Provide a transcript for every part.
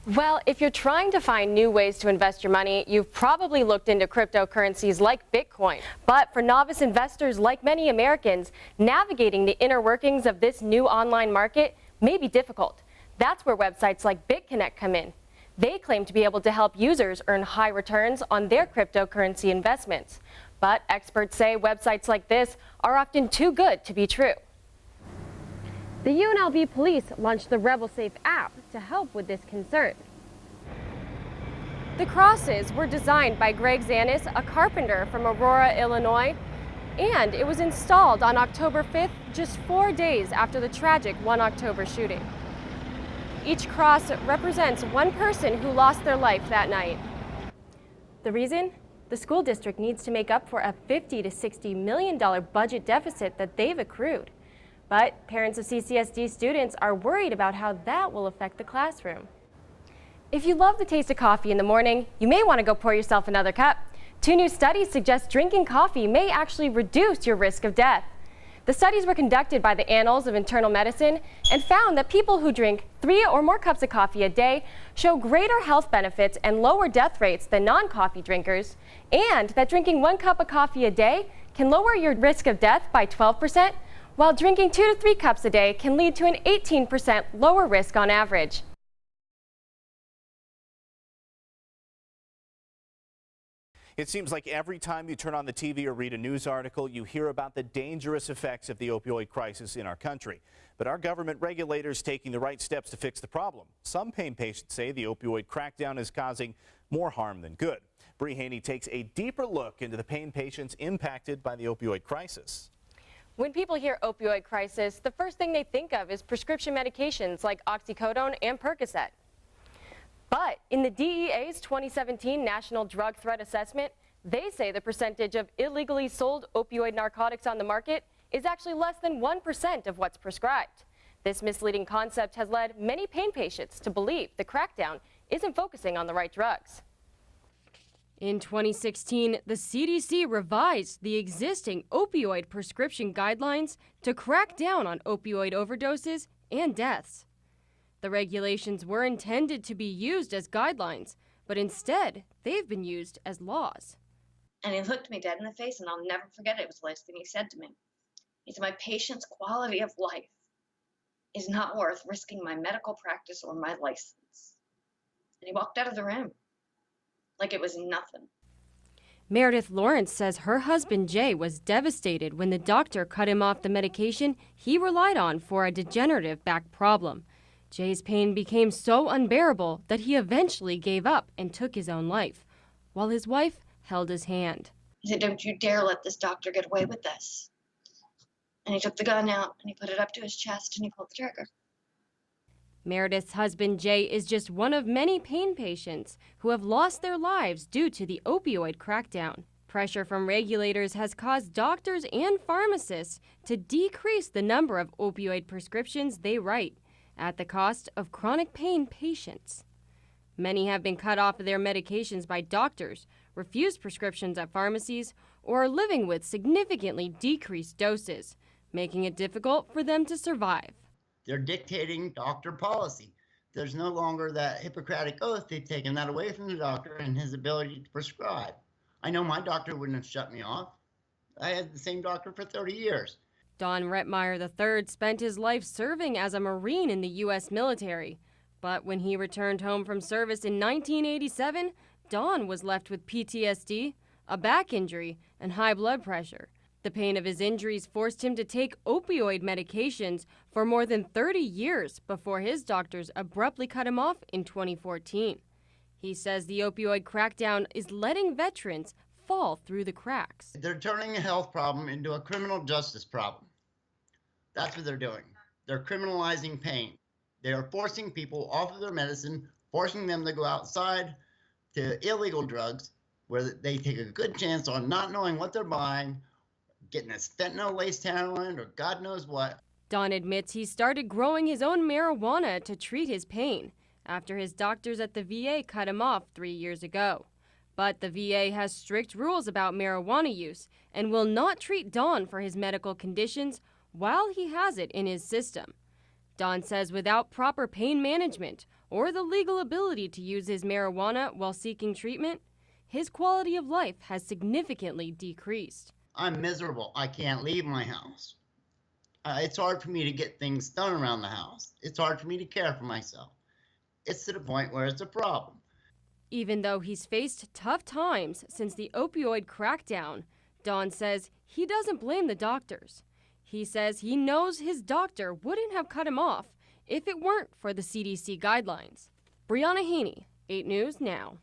Well, if you're trying to find new ways to invest your money, you've probably looked into cryptocurrencies like Bitcoin. But for novice investors like many Americans, navigating the inner workings of this new online market may be difficult. That's where websites like BitConnect come in. They claim to be able to help users earn high returns on their cryptocurrency investments. But experts say websites like this are often too good to be true. The UNLV police launched the RebelSafe app to help with this concern. The crosses were designed by Greg Zanis, a carpenter from Aurora, Illinois, and it was installed on October 5th, just 4 days after the tragic 1 October shooting. Each cross represents one person who lost their life that night. The reason? The school district needs to make up for a $50 to $60 million budget deficit that they've accrued. But parents of CCSD students are worried about how that will affect the classroom. If you love the taste of coffee in the morning, you may want to go pour yourself another cup. 2 new studies suggest drinking coffee may actually reduce your risk of death. The studies were conducted by the Annals of Internal Medicine and found that people who drink 3 or more cups of coffee a day show greater health benefits and lower death rates than non-coffee drinkers, and that drinking 1 cup of coffee a day can lower your risk of death by 12%, while drinking 2 to 3 cups a day can lead to an 18% lower risk on average. It seems like every time you turn on the TV or read a news article, you hear about the dangerous effects of the opioid crisis in our country. But are government regulators taking the right steps to fix the problem? Some pain patients say the opioid crackdown is causing more harm than good. Haney takes a deeper look into the pain patients impacted by the opioid crisis. When people hear opioid crisis, the first thing they think of is prescription medications like oxycodone and Percocet. But in the DEA's 2017 National Drug Threat Assessment, they say the percentage of illegally sold opioid narcotics on the market is actually less than 1% of what's prescribed. This misleading concept has led many pain patients to believe the crackdown isn't focusing on the right drugs. In 2016, the CDC revised the existing opioid prescription guidelines to crack down on opioid overdoses and deaths. The regulations were intended to be used as guidelines, but instead, they've been used as laws. And he looked me dead in the face, and I'll never forget it. It was the last thing he said to me. He said, "My patient's quality of life is not worth risking my medical practice or my license." And he walked out of the room like it was nothing. Meredith Lawrence says her husband Jay was devastated when the doctor cut him off the medication he relied on for a degenerative back problem. Jay's pain became so unbearable that he eventually gave up and took his own life, while his wife held his hand. He said, "Don't you dare let this doctor get away with this." And he took the gun out and he put it up to his chest and he pulled the trigger. Meredith's husband Jay is just one of many pain patients who have lost their lives due to the opioid crackdown. Pressure from regulators has caused doctors and pharmacists to decrease the number of opioid prescriptions they write, at the cost of chronic pain patients. Many have been cut off of their medications by doctors, refused prescriptions at pharmacies, or are living with significantly decreased doses, making it difficult for them to survive. They're dictating doctor policy. There's no longer that Hippocratic oath. They've taken that away from the doctor and his ability to prescribe. I know my doctor wouldn't have shut me off. I had the same doctor for 30 years. Don Rettmeyer III spent his life serving as a Marine in the U.S. military. But when he returned home from service in 1987, Don was left with PTSD, a back injury, and high blood pressure. The pain of his injuries forced him to take opioid medications for more than 30 years before his doctors abruptly cut him off in 2014. He says the opioid crackdown is letting veterans fall through the cracks. They're turning a health problem into a criminal justice problem. That's what they're doing. They're criminalizing pain. They are forcing people off of their medicine, forcing them to go outside to illegal drugs where they take a good chance on not knowing what they're buying, getting a fentanyl-laced heroin or God knows what. Don admits he started growing his own marijuana to treat his pain after his doctors at the VA cut him off 3 years ago. But the VA has strict rules about marijuana use and will not treat Don for his medical conditions while he has it in his system. Don says without proper pain management, or the legal ability to use his marijuana while seeking treatment, his quality of life has significantly decreased. I'm miserable. I can't leave my house. It's hard for me to get things done around the house. It's hard for me to care for myself. It's to the point where it's a problem. Even though he's faced tough times since the opioid crackdown, Don says he doesn't blame the doctors. He says he knows his doctor wouldn't have cut him off if it weren't for the CDC guidelines. Briona Haney, 8 News Now.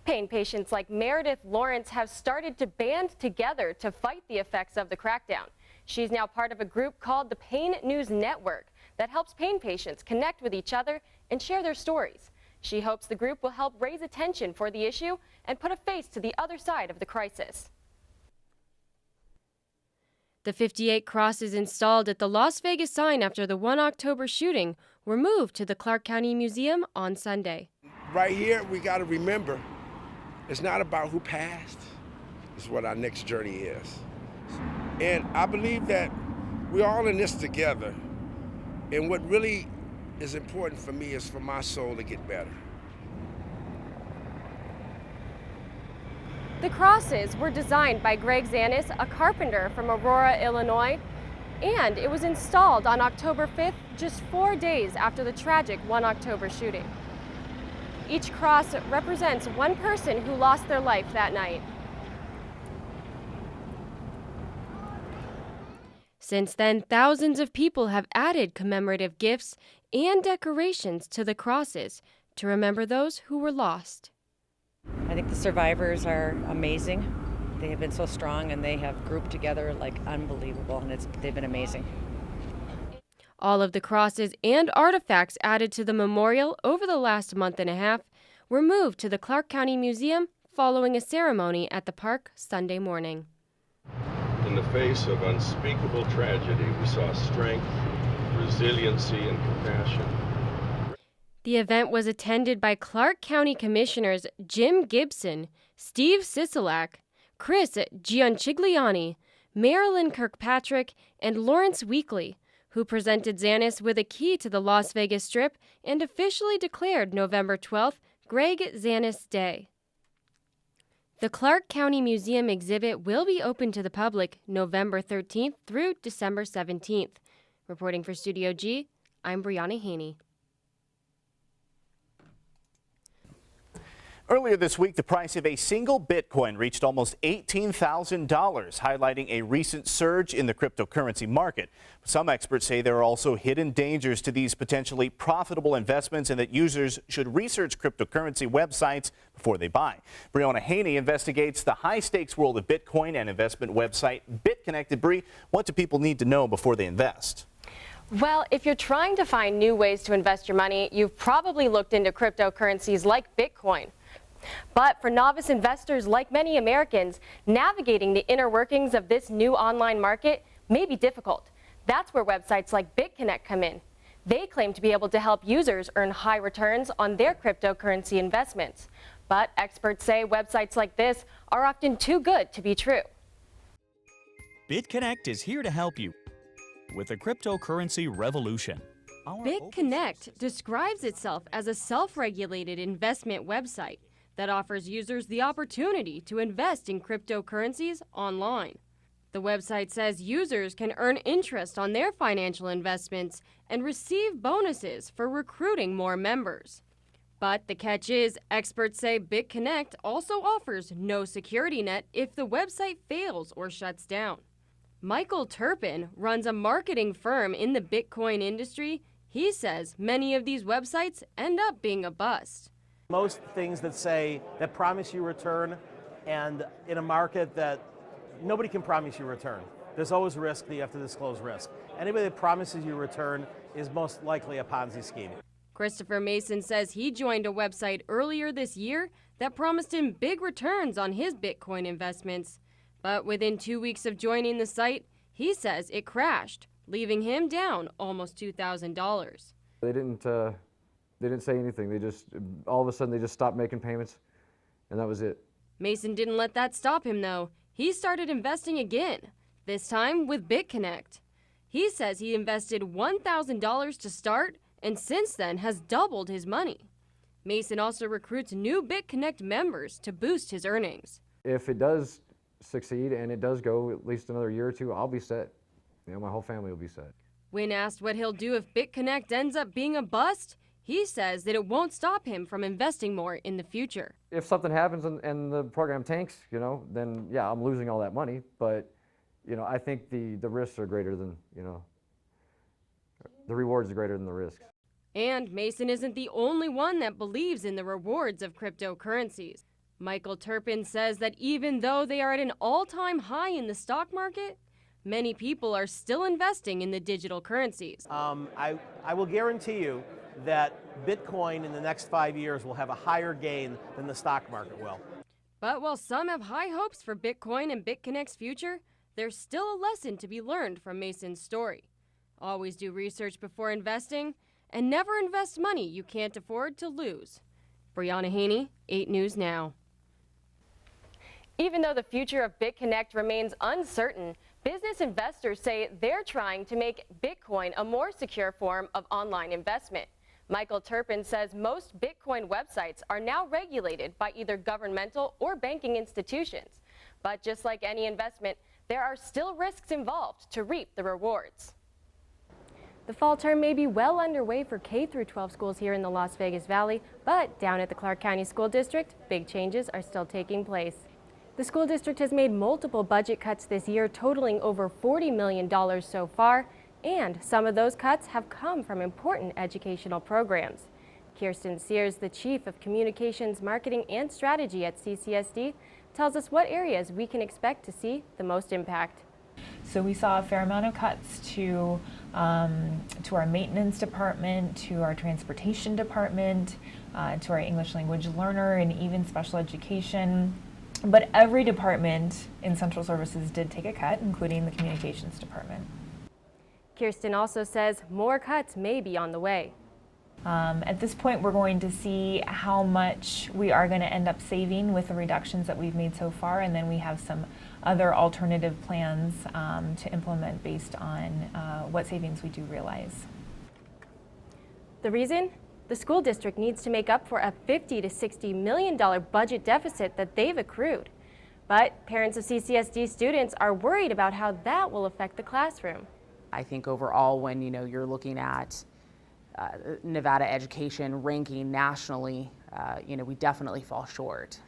Pain patients like Meredith Lawrence have started to band together to fight the effects of the crackdown. She's now part of a group called the Pain News Network that helps pain patients connect with each other and share their stories. She hopes the group will help raise attention for the issue and put a face to the other side of the crisis. The 58 crosses installed at the Las Vegas sign after the 1 October shooting were moved to the Clark County Museum on Sunday. Right here, we got to remember, it's not about who passed, it's what our next journey is. And I believe that we're all in this together. And what really is important for me is for my soul to get better. The crosses were designed by Greg Zanis, a carpenter from Aurora, Illinois, and it was installed on October 5th, just 4 days after the tragic 1 October shooting. Each cross represents one person who lost their life that night. Since then, thousands of people have added commemorative gifts and decorations to the crosses to remember those who were lost. I think the survivors are amazing. They have been so strong and they have grouped together like unbelievable, and they've been amazing. All of the crosses and artifacts added to the memorial over the last month and a half were moved to the Clark County Museum following a ceremony at the park Sunday morning. In the face of unspeakable tragedy, we saw strength, resiliency, and compassion. The event was attended by Clark County Commissioners Jim Gibson, Steve Sisolak, Chris Giancigliani, Marilyn Kirkpatrick, and Lawrence Weekly, who presented Zanis with a key to the Las Vegas Strip and officially declared November 12th Greg Zanis Day. The Clark County Museum exhibit will be open to the public November 13th through December 17th. Reporting for Studio G, I'm Briona Haney. Earlier this week, the price of a single Bitcoin reached almost $18,000, highlighting a recent surge in the cryptocurrency market. Some experts say there are also hidden dangers to these potentially profitable investments and that users should research cryptocurrency websites before they buy. Briona Haney investigates the high-stakes world of Bitcoin and investment website BitConnect. Bree, what do people need to know before they invest? Well, if you're trying to find new ways to invest your money, you've probably looked into cryptocurrencies like Bitcoin. But for novice investors like many Americans, navigating the inner workings of this new online market may be difficult. That's where websites like BitConnect come in. They claim to be able to help users earn high returns on their cryptocurrency investments. But experts say websites like this are often too good to be true. BitConnect is here to help you with the cryptocurrency revolution. BitConnect describes itself as a self-regulated investment website that offers users the opportunity to invest in cryptocurrencies online. The website says users can earn interest on their financial investments and receive bonuses for recruiting more members. But the catch is, experts say BitConnect also offers no security net if the website fails or shuts down. Michael Turpin runs a marketing firm in the Bitcoin industry. He says many of these websites end up being a bust. Most things that promise you return, and in a market that nobody can promise you return. There's always risk that you have to disclose risk. Anybody that promises you return is most likely a Ponzi scheme. Christopher Mason says he joined a website earlier this year that promised him big returns on his Bitcoin investments. But within 2 weeks of joining the site, he says it crashed, leaving him down almost $2,000. They didn't say anything. They just, all of a sudden, they just stopped making payments, and that was it. Mason didn't let that stop him, though. He started investing again, this time with BitConnect. He says he invested $1,000 to start and since then has doubled his money. Mason also recruits new BitConnect members to boost his earnings. If it does succeed and it does go at least another year or two, I'll be set. You know, my whole family will be set. When asked what he'll do if BitConnect ends up being a bust, he says that it won't stop him from investing more in the future. If something happens and the program tanks, you know, then yeah, I'm losing all that money. But, you know, I think the risks are greater than, you know, the rewards are greater than the risks. And Mason isn't the only one that believes in the rewards of cryptocurrencies. Michael Turpin says that even though they are at an all-time high in the stock market, many people are still investing in the digital currencies. I will guarantee you that Bitcoin in the next 5 years will have a higher gain than the stock market will. But while some have high hopes for Bitcoin and BitConnect's future, there's still a lesson to be learned from Mason's story. Always do research before investing, and never invest money you can't afford to lose. Briona Haney, 8 News Now. Even though the future of BitConnect remains uncertain, business investors say they're trying to make Bitcoin a more secure form of online investment. Michael Turpin says most Bitcoin websites are now regulated by either governmental or banking institutions. But just like any investment, there are still risks involved to reap the rewards. The fall term may be well underway for K-12 schools here in the Las Vegas Valley, but down at the Clark County School District, big changes are still taking place. The school district has made multiple budget cuts this year, totaling over $40 million so far, and some of those cuts have come from important educational programs. Kirsten Sears, the Chief of Communications, Marketing, and Strategy at CCSD, tells us what areas we can expect to see the most impact. So we saw a fair amount of cuts to our maintenance department, to our transportation department, to our English language learner, and even special education. But every department in Central Services did take a cut, including the communications department. Kirsten also says more cuts may be on the way. At this point, we're going to see how much we are going to end up saving with the reductions that we've made so far, and then we have some other alternative plans to implement based on what savings we do realize. The reason? The school district needs to make up for a $50 to $60 million budget deficit that they've accrued. But parents of CCSD students are worried about how that will affect the classroom. I think overall, when you're looking at Nevada education ranking nationally, we definitely fall short.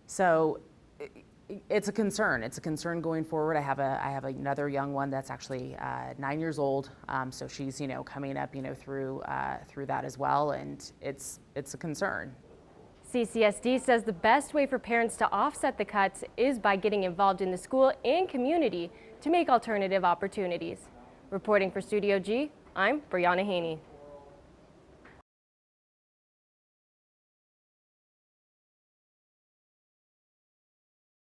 So it's a concern. It's a concern going forward. I have another young one that's actually 9 years old, so she's coming up through that as well, and it's a concern. CCSD says the best way for parents to offset the cuts is by getting involved in the school and community to make alternative opportunities. Reporting for Studio G, I'm Briona Haney.